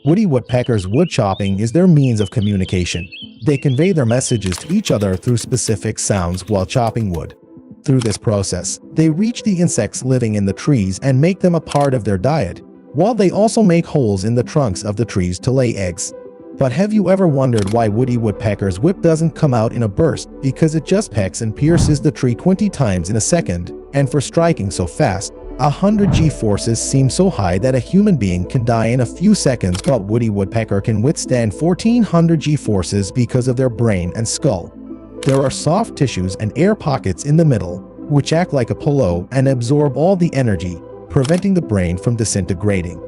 Woody woodpeckers' wood chopping is their means of communication. They convey their messages to each other through specific sounds while chopping wood. Through this process, they reach the insects living in the trees and make them a part of their diet, while they also make holes in the trunks of the trees to lay eggs. But have you ever wondered why Woody Woodpecker's whip doesn't come out in a burst? Because it just pecks and pierces the tree 20 times in a second, and for striking so fast, 100 G-forces seem so high that a human being can die in a few seconds, but Woody Woodpecker can withstand 1400 G-forces because of their brain and skull. There are soft tissues and air pockets in the middle, which act like a pillow and absorb all the energy, preventing the brain from disintegrating.